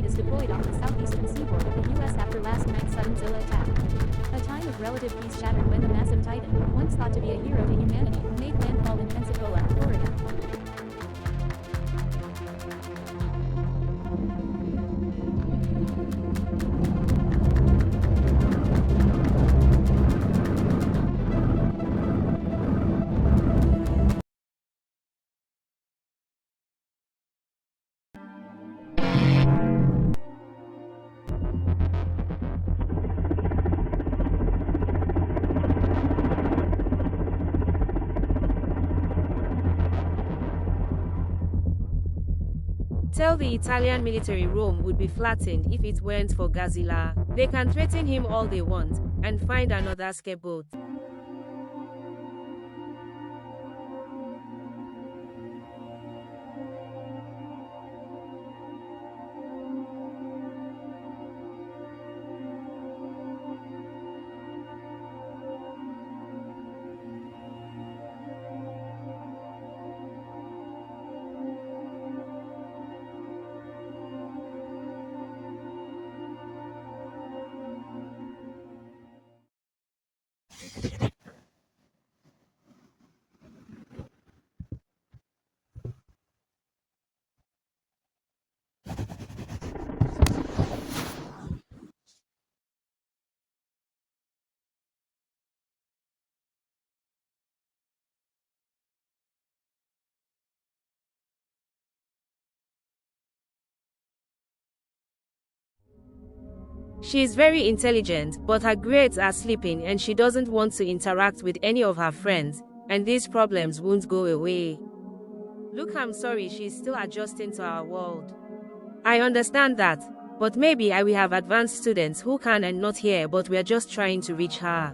is deployed off the southeastern seaboard of the U.S. after last night's sudden Zilla attack. A time of relative peace shattered when the massive titan, once thought to be a hero to humanity, made landfall in Pensacola, Florida. Tell the Italian military Rome would be flattened if it weren't for gzilla. They can threaten him all they want, and find another scapegoat. She is very intelligent, but her grades are slipping and she doesn't want to interact with any of her friends, and these problems won't go away. Look, I'm sorry, she's still adjusting to our world. I understand that, but maybe we have advanced students who can and not here, but we're just trying to reach her.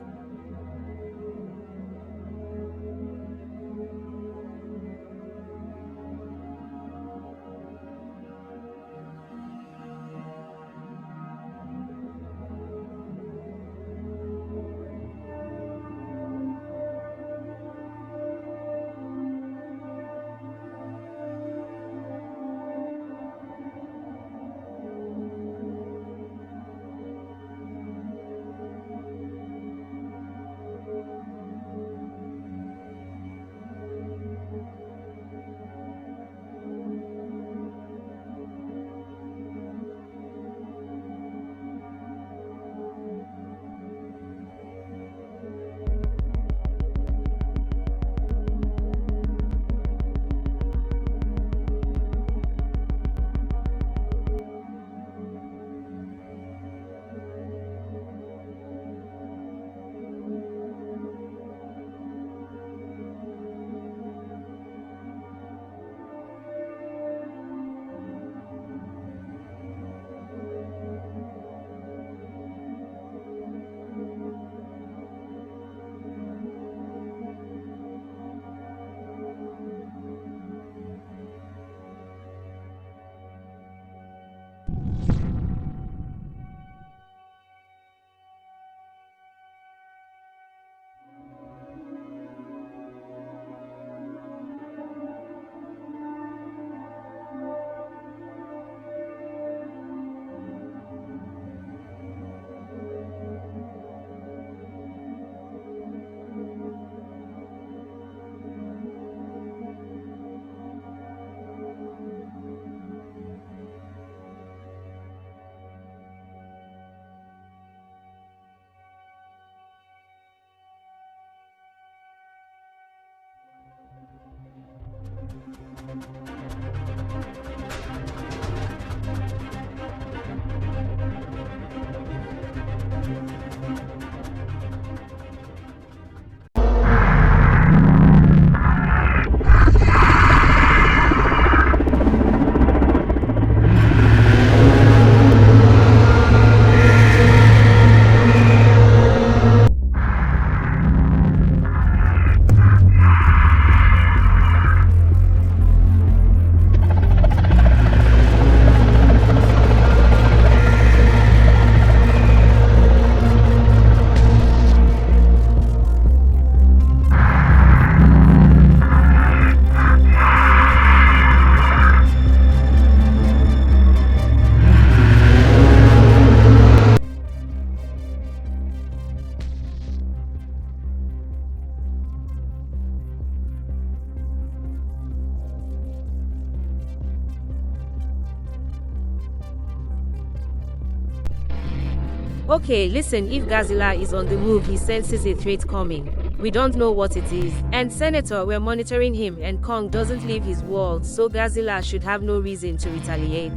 Okay, listen, if Gzilla is on the move, he senses a threat coming. We don't know what it is. And Senator, we're monitoring him, and Kong doesn't leave his world, so Gzilla should have no reason to retaliate.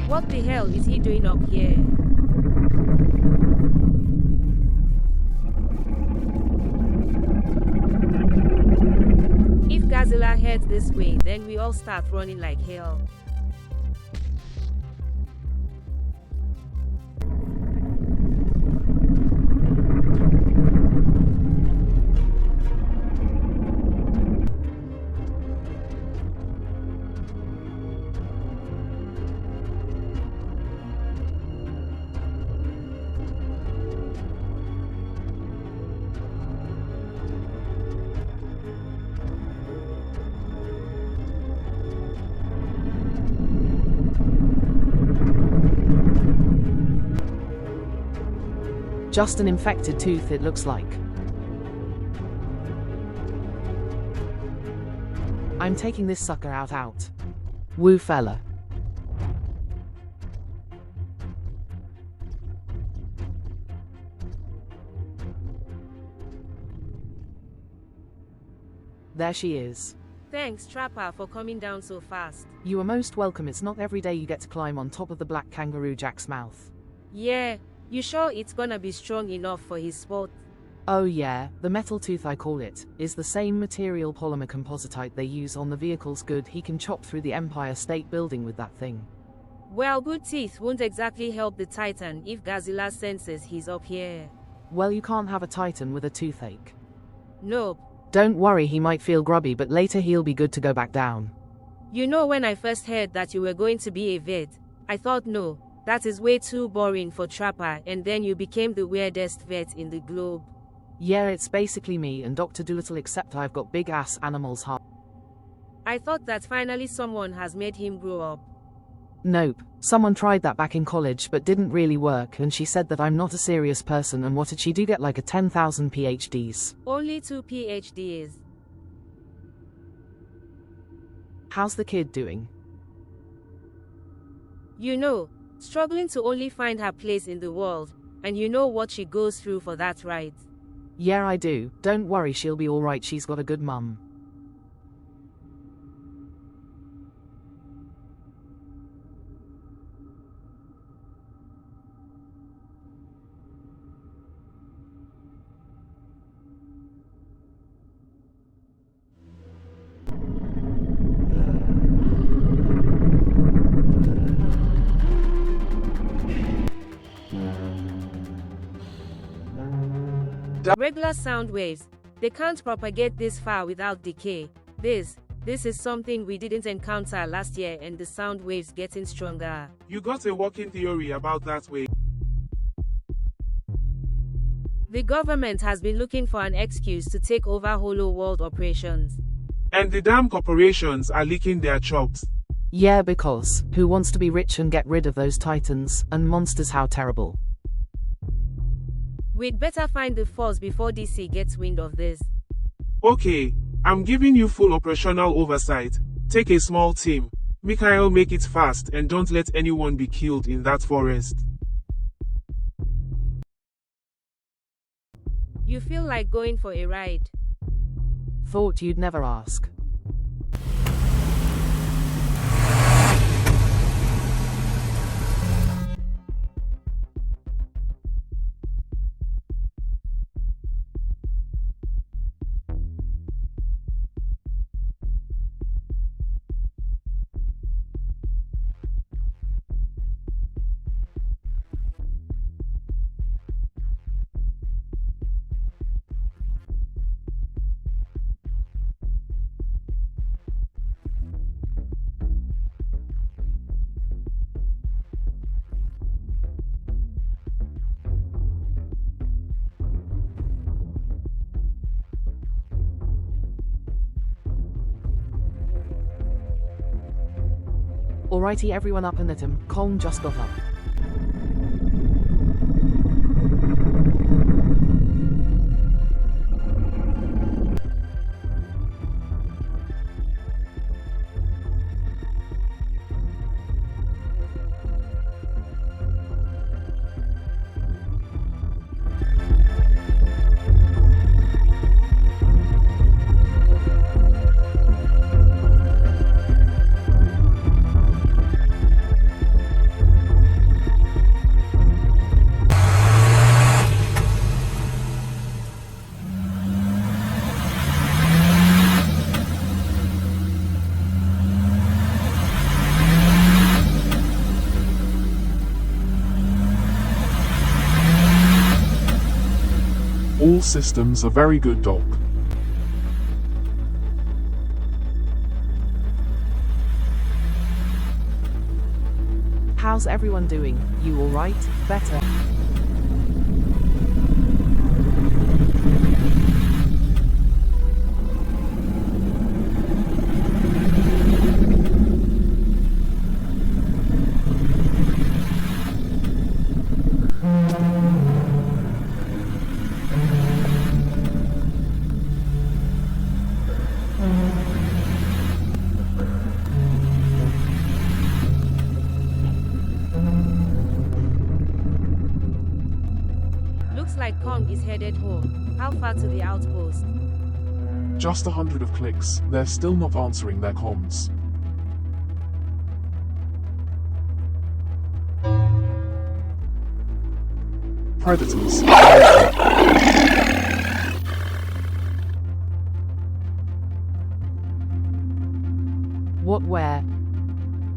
What the hell is he doing up here? If Gzilla heads this way, then we all start running like hell. Just an infected tooth, it looks like. I'm taking this sucker out. Woo fella. There she is. Thanks, Trapper, for coming down so fast. You are most welcome. It's not every day you get to climb on top of the black kangaroo Jack's mouth. Yeah, you sure it's gonna be strong enough for his sport? Oh yeah, the metal tooth, I call it, is the same material polymer compositite they use on the vehicles. Good, he can chop through the Empire State Building with that thing. Well, good teeth won't exactly help the Titan if Gzilla senses he's up here. Well, you can't have a Titan with a toothache. Nope. Don't worry, he might feel grubby, but later he'll be good to go back down. You know, when I first heard that you were going to be a vet, I thought, no, that is way too boring for Trapper, and then you became the weirdest vet in the globe. Yeah, it's basically me and Dr. Dolittle, except I've got big ass animals heart. I thought that finally someone has made him grow up. Nope, someone tried that back in college but didn't really work, and she said that I'm not a serious person. And what did she do? Get like a 10,000 PhDs. Only 2 PhDs. How's the kid doing? You know, struggling to only find her place in the world, and you know what she goes through for that, right? Yeah, I do. Don't worry, she'll be alright. She's got a good mum. Regular sound waves, they can't propagate this far without decay. This is something we didn't encounter last year, and the sound waves getting stronger. You got a working theory about that way? The government has been looking for an excuse to take over Hollow World operations. And the damn corporations are licking their chops. Yeah, because who wants to be rich and get rid of those titans and monsters? How terrible. We'd better find the force before DC gets wind of this. Okay, I'm giving you full operational oversight. Take a small team. Mikhail, make it fast and don't let anyone be killed in that forest. You feel like going for a ride? Thought you'd never ask. Alrighty, everyone up and at him. Kong just got up. systems are very good, Doc. How's everyone doing? You alright? Better. Looks like Kong is headed home. How far to the outpost? Just 100 of clicks. They're still not answering their comms. Predators. What, where?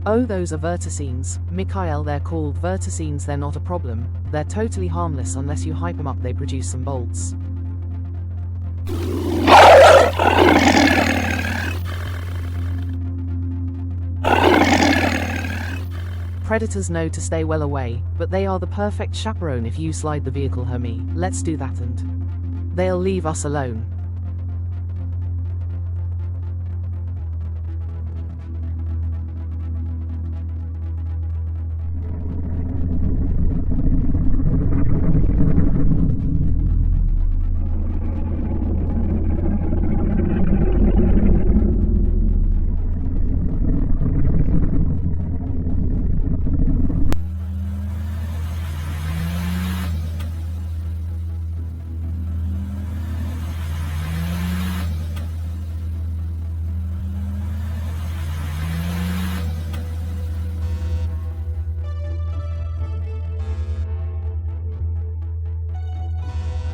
Oh, those are verticines, Mikhail. They're called verticines. They're not a problem. They're totally harmless unless you hype them up. They produce some bolts. Predators know to stay well away, but they are the perfect chaperone if you slide the vehicle, homie. Let's do that and they'll leave us alone.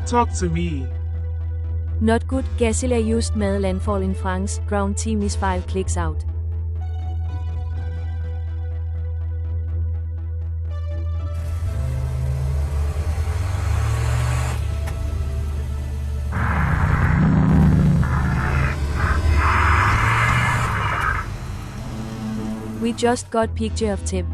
Talk to me. Not good. gzilla used med landfall in France. Ground team is 5 clicks out. We just got picture of Tip.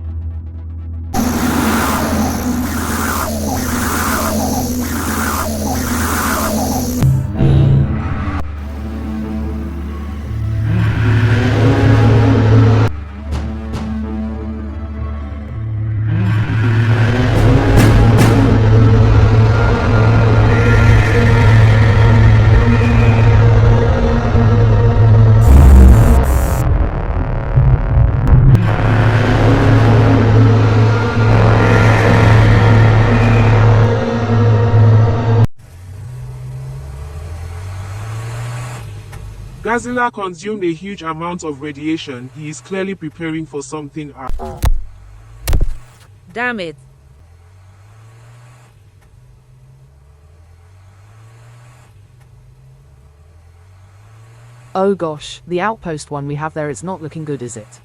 Gzilla consumed a huge amount of radiation. He is clearly preparing for something. Damn it. Oh gosh, the outpost one we have there, it's not looking good, is it?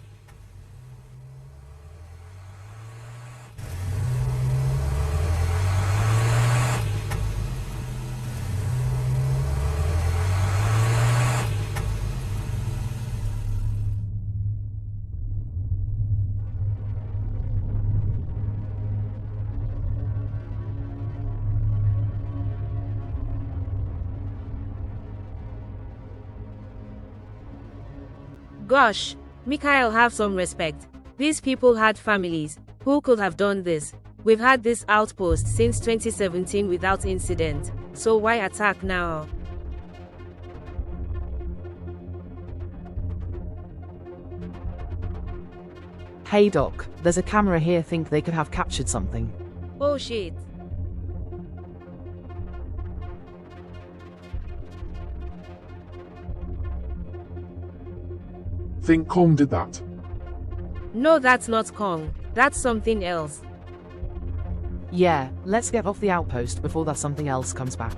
Gosh, Mikhail, have some respect. These people had families. Who could have done this? We've had this outpost since 2017 without incident. So why attack now? Hey Doc, there's a camera here. Think they could have captured something. Oh shit. Think Kong did that. No, that's not Kong. That's something else. Yeah, let's get off the outpost before that something else comes back.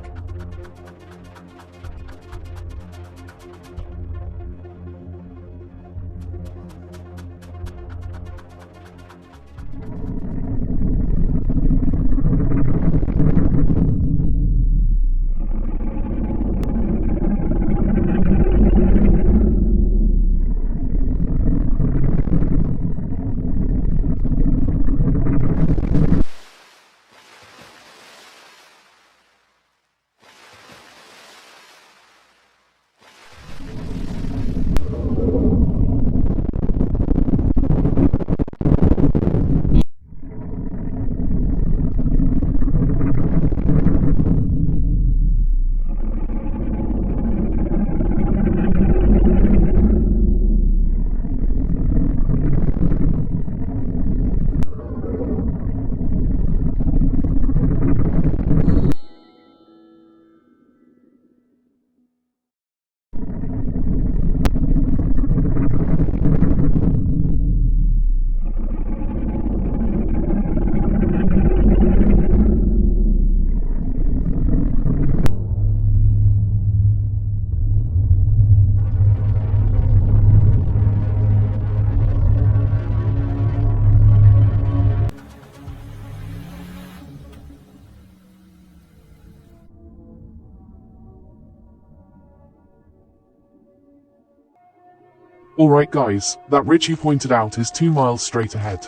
Alright guys, that Richie pointed out is 2 miles straight ahead.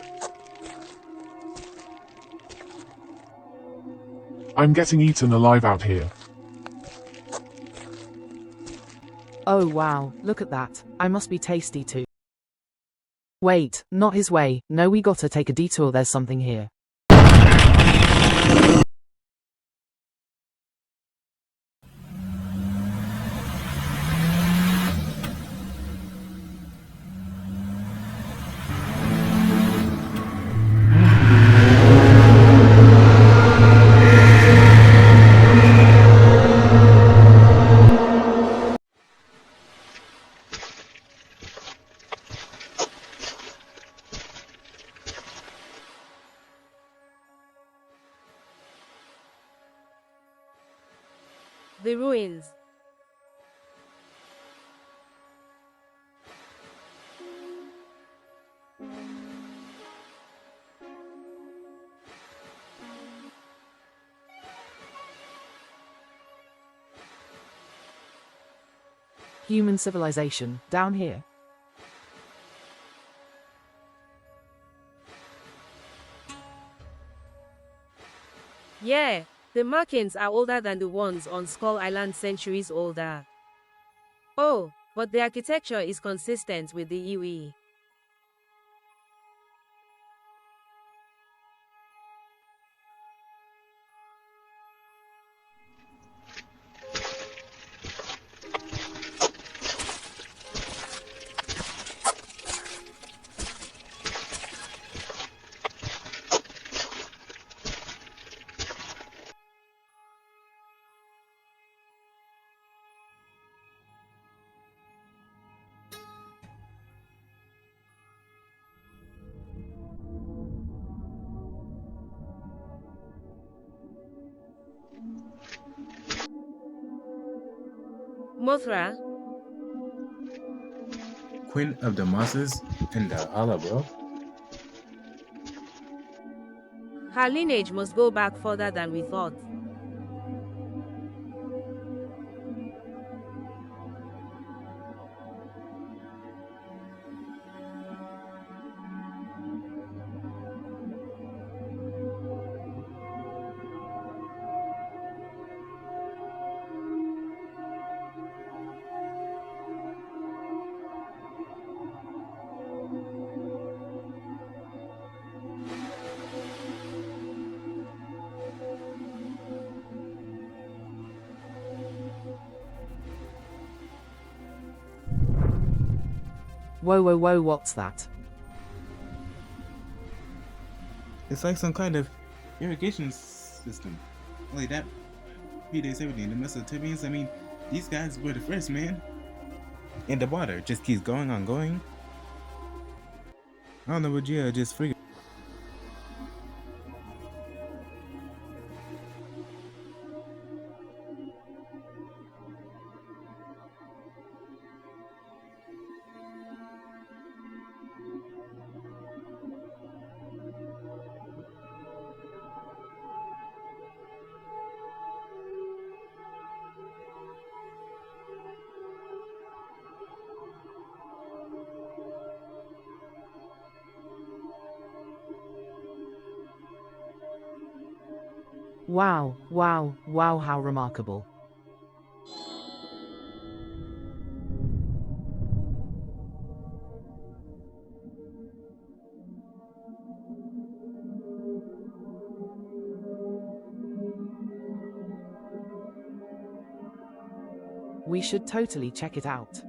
I'm getting eaten alive out here. Oh wow, look at that. I must be tasty too. Wait, not his way. No, we gotta take a detour, there's something here. The ruins. Human civilization, down here. Yeah, the markings are older than the ones on Skull Island, centuries older. Oh, but the architecture is consistent with the iwi. Mothra, Queen of the Monsters and the unravel. her lineage must go back further than we thought. Whoa, whoa, whoa, what's that? It's like some kind of irrigation system. Only that predates everything. The Mesopotamians, I mean, these guys were the first, man. And the water just keeps going on going. I don't know what Gia just freaking. Wow, wow, wow, how remarkable. We should totally check it out.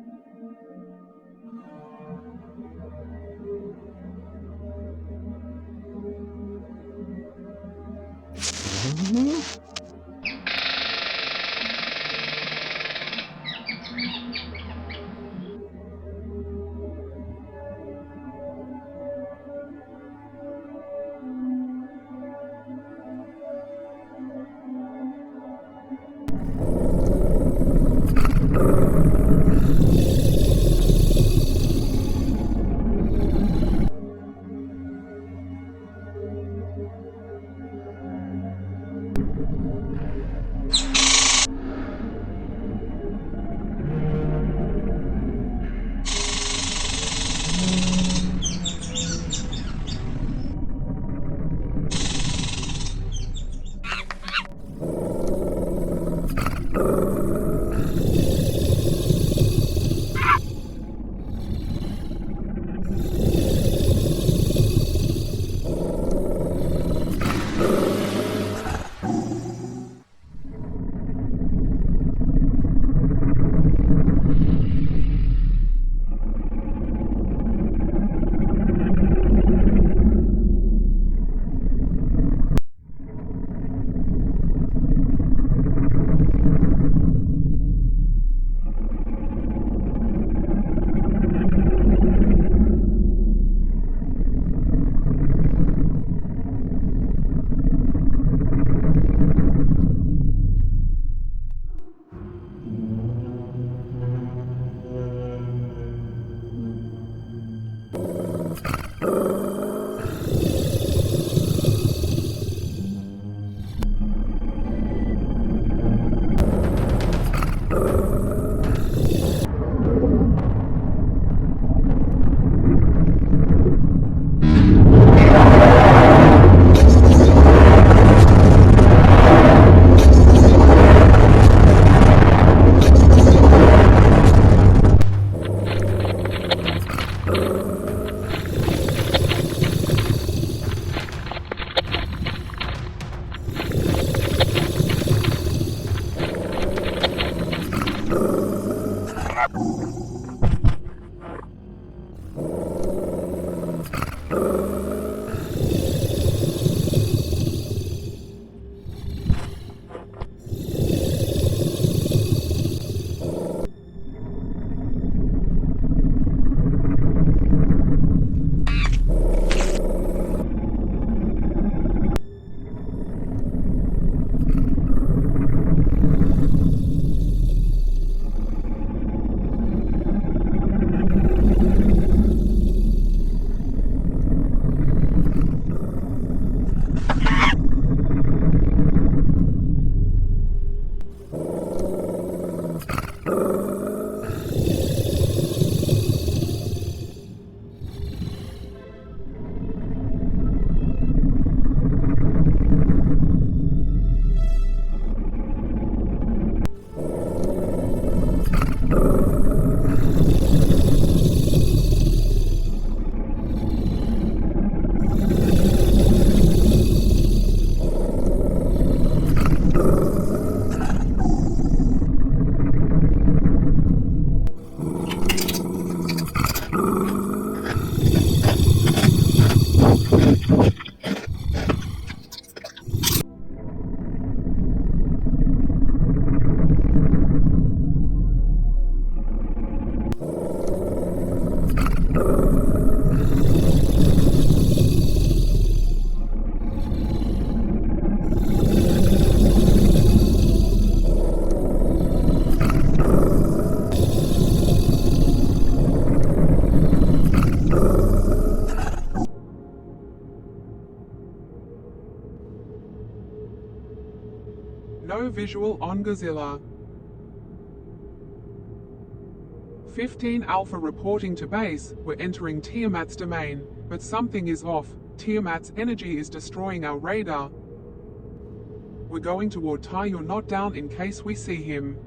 No visual on gzilla. 15 Alpha reporting to base, we're entering Tiamat's domain, but something is off. Tiamat's energy is destroying our radar. We're going toward tie your knot down in case we see him.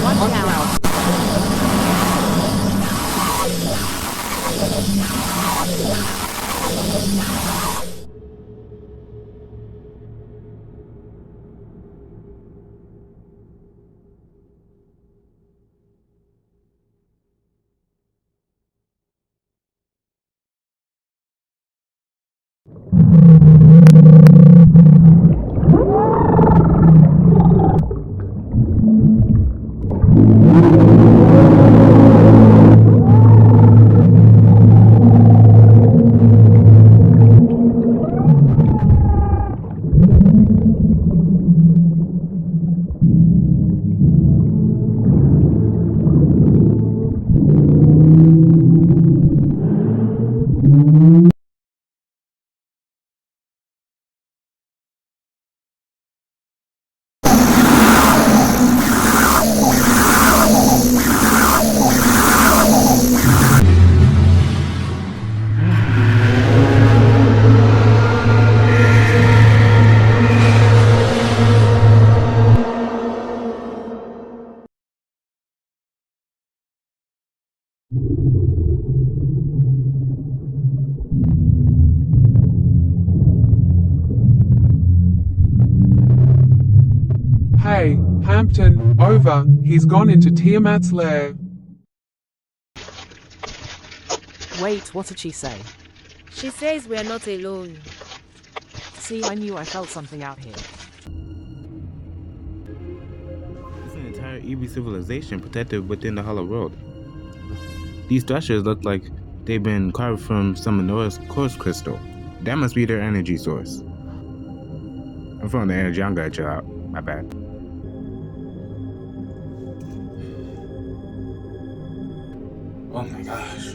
Watch out. Hey, Hampton, over. He's gone into Tiamat's lair. Wait, what did she say? She says we're not alone. See, I knew I felt something out here. It's an entire EV civilization protected within the hollow world. These structures look like they've been carved from some enormous quartz crystal. That must be their energy source. I'm from the energy, I'm gonna chill out. My bad. Oh my gosh.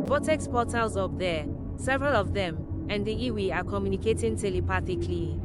Vortex portals up there, several of them. and the iwi are communicating telepathically.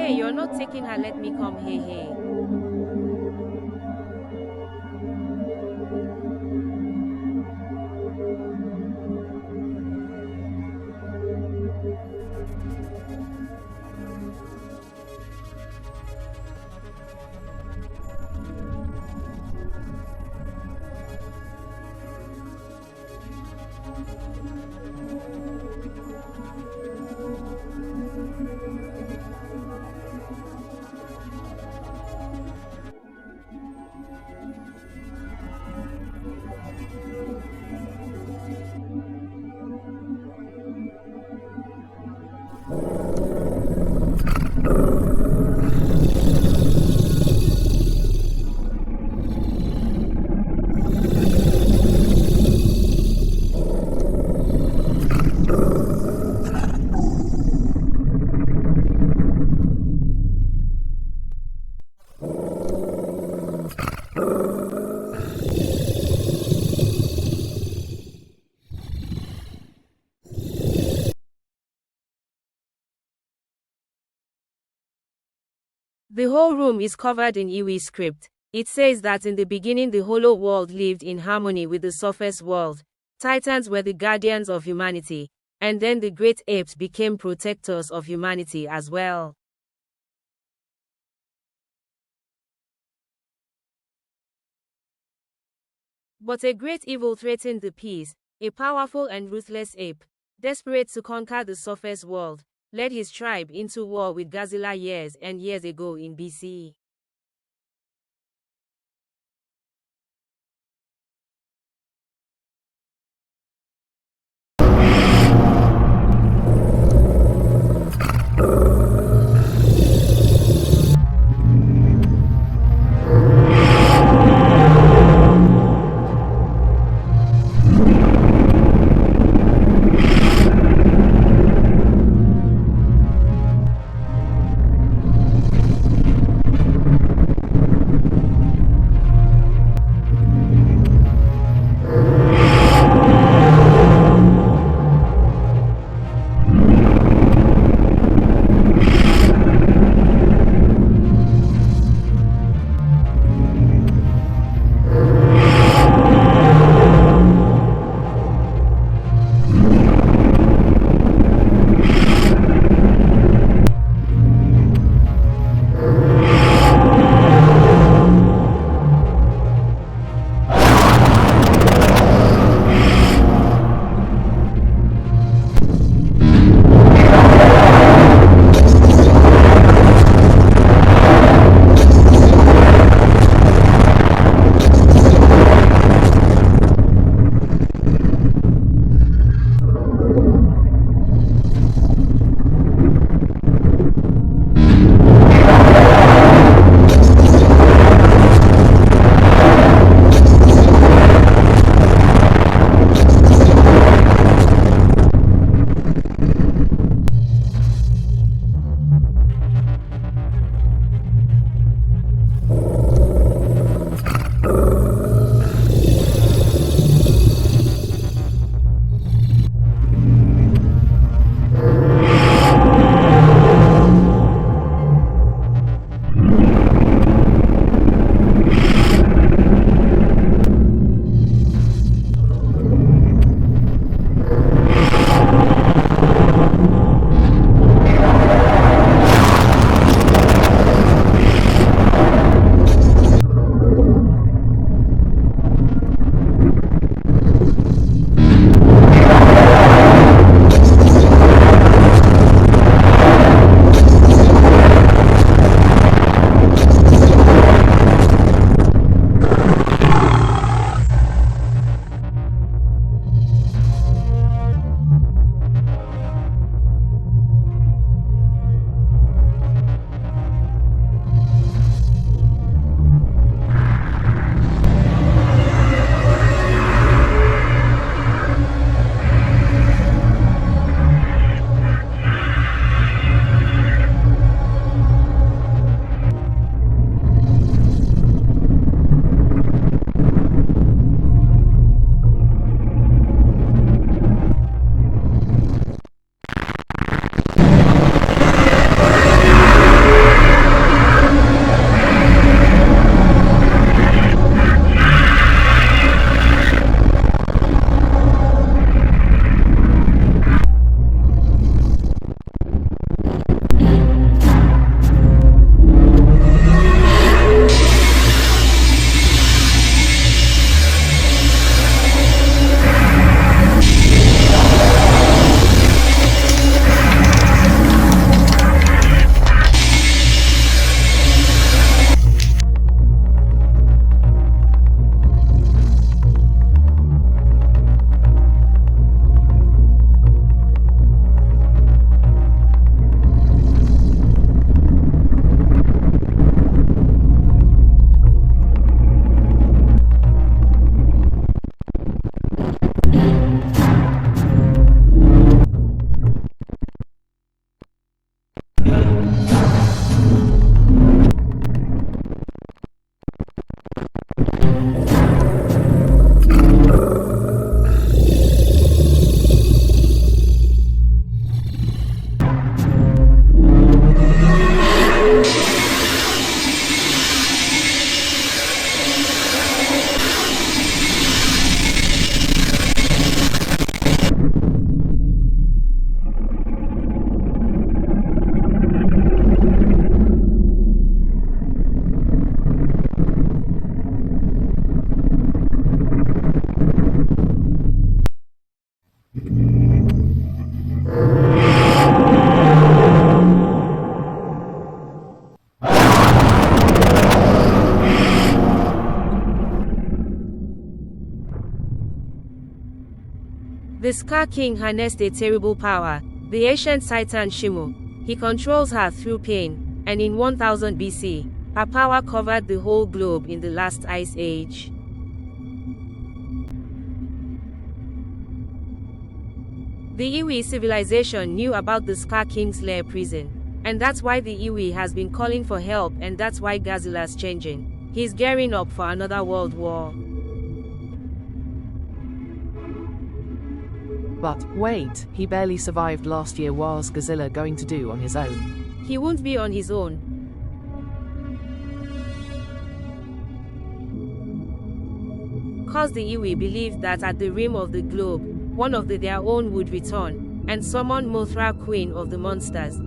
Hey, you're not taking her, let me come, hey, hey. The whole room is covered in iwi script. It says that in the beginning the hollow world lived in harmony with the surface world. Titans were the guardians of humanity, and then the great apes became protectors of humanity as well. But a great evil threatened the peace. A powerful and ruthless ape, desperate to conquer the surface world, led his tribe into war with gzilla years and years ago in BC. The Skar King harnessed a terrible power, the ancient Titan Shimo. He controls her through pain, and in 1000 BC, her power covered the whole globe in the last ice age. The 𝗲𝗍 civilization knew about the Skar King's lair prison, and that's why the 𝗲𝗍 has been calling for help, and that's why gzilla's changing. He's gearing up for another world war. But, wait, he barely survived last year. What's gzilla going to do on his own? He won't be on his own. Cause the 𝗲𝗍 believed that at the rim of the globe, one of their own would return, and summon 𝗦𝗷𝗿𝗃𝗲𝗹𝗹+. Queen of the monsters.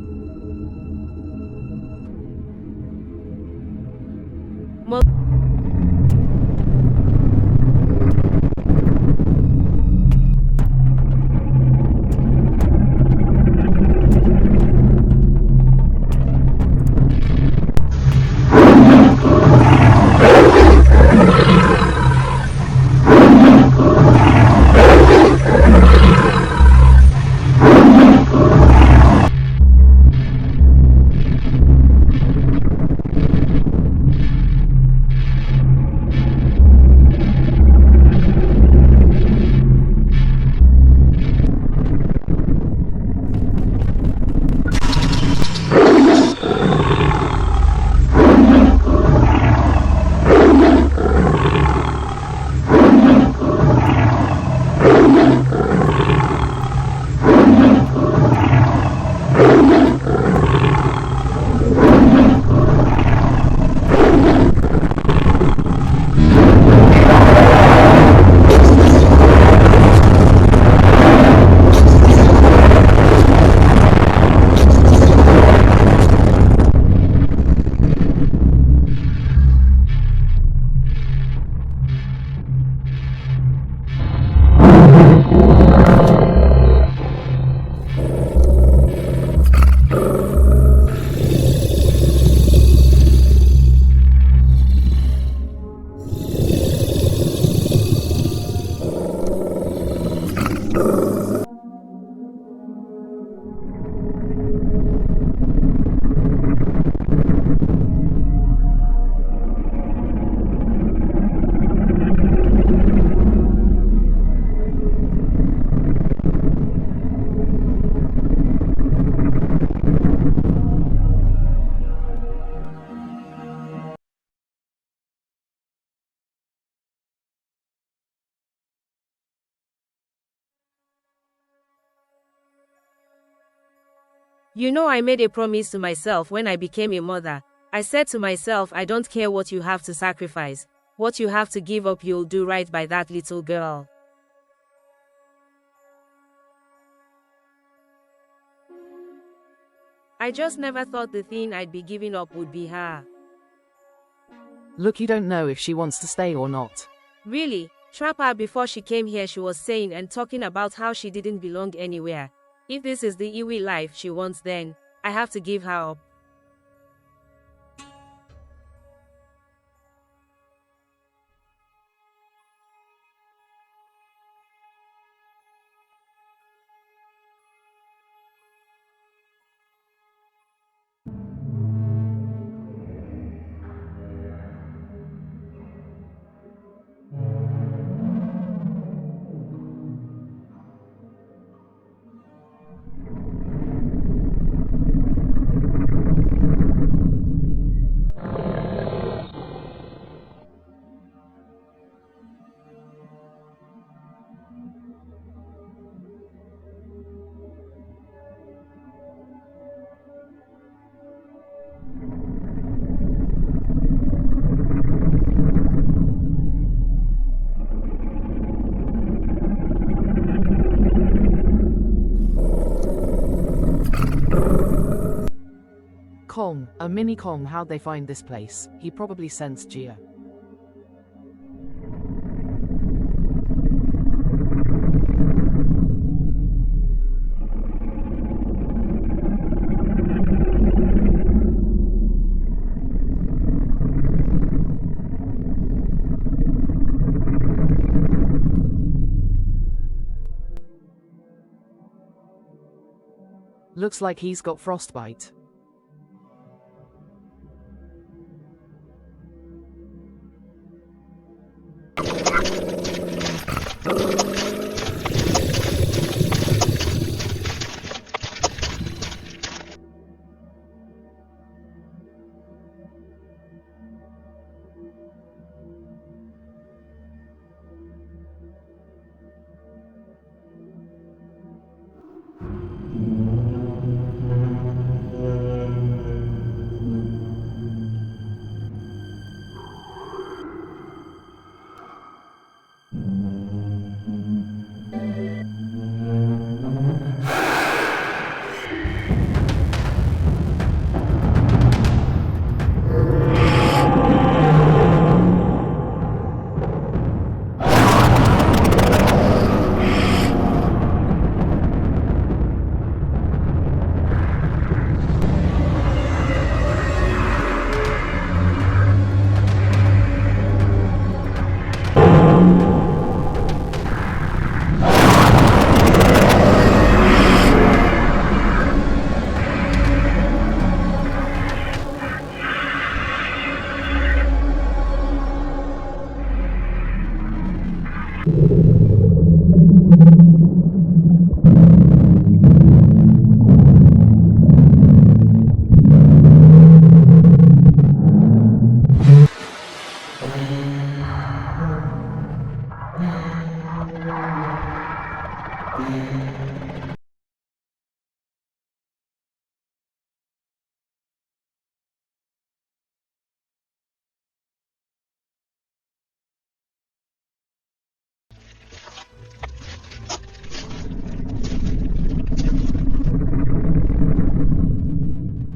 You know, I made a promise to myself when I became a mother. I said to myself, I don't care what you have to sacrifice, what you have to give up, you'll do right by that little girl. I just never thought the thing I'd be giving up would be her. Look, you don't know if she wants to stay or not. Really? Trap her. Before she came here, she was saying and talking about how she didn't belong anywhere. If this is the 𝗲𝗍 life she wants, then I have to give her up. Kong, a mini Kong. How'd they find this place? He probably sensed Gia. Looks like he's got frostbite.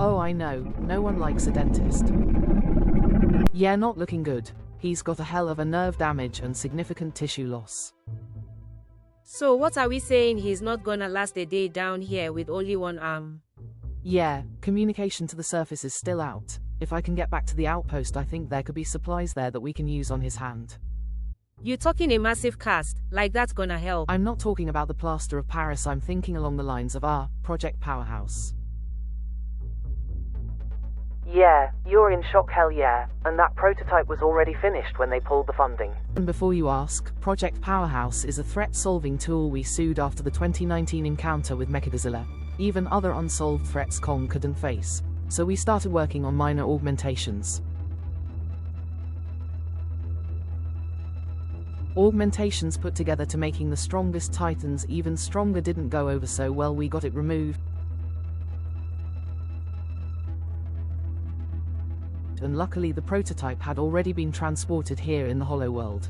Oh, I know, no one likes a dentist. Yeah, not looking good. He's got a hell of a nerve damage and significant tissue loss. So what are we saying, he's not gonna last a day down here with only one arm? Yeah, communication to the surface is still out. If I can get back to the outpost, I think there could be supplies there that we can use on his hand. You talking a massive cast, like that's gonna help? I'm not talking about the plaster of Paris, I'm thinking along the lines of our Project Powerhouse. Yeah, you're in shock, hell yeah, and that prototype was already finished when they pulled the funding. And before you ask, Project Powerhouse is a threat-solving tool we sued after the 2019 encounter with 𝗦𝗷𝗿𝗃𝗲𝗹𝗹. Even other unsolved threats Kong couldn't face, so we started working on minor augmentations. Augmentations put together to making the strongest titans even stronger didn't go over so well, we got it removed. And luckily the prototype had already been transported here in the Hollow World.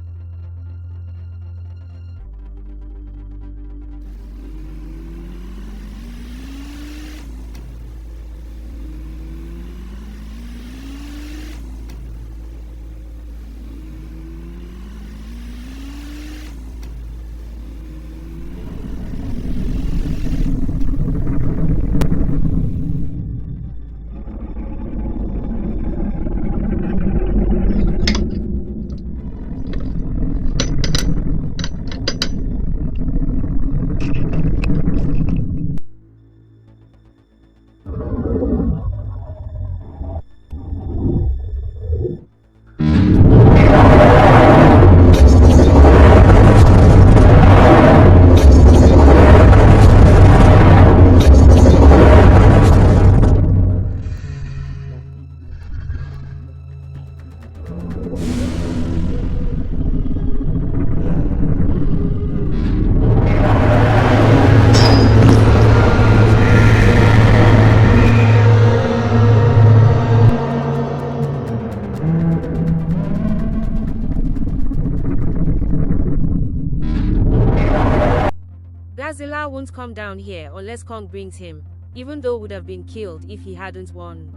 gzilla won't come down here unless Kong brings him, even though would have been killed if he hadn't won.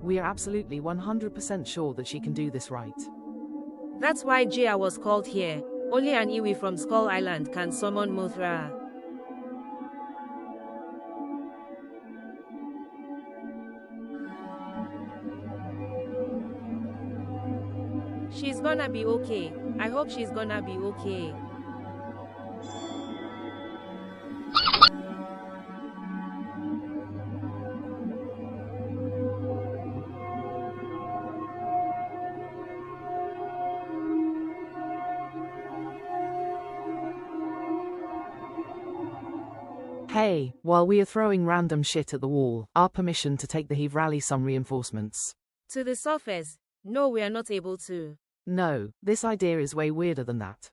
We are absolutely 100% sure that she can do this right. That's why Jia was called here. Only an Iwi from Skull Island can summon Mothra. She's gonna be okay. I hope she's gonna be okay. Hey, while we are throwing random shit at the wall, our permission to take the 𝗷𝗵𝗃𝗃𝗃 some reinforcements. To the surface? No, we are not able to. No, this idea is way weirder than that.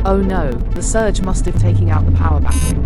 Oh no, the surge must have taken out the power battery.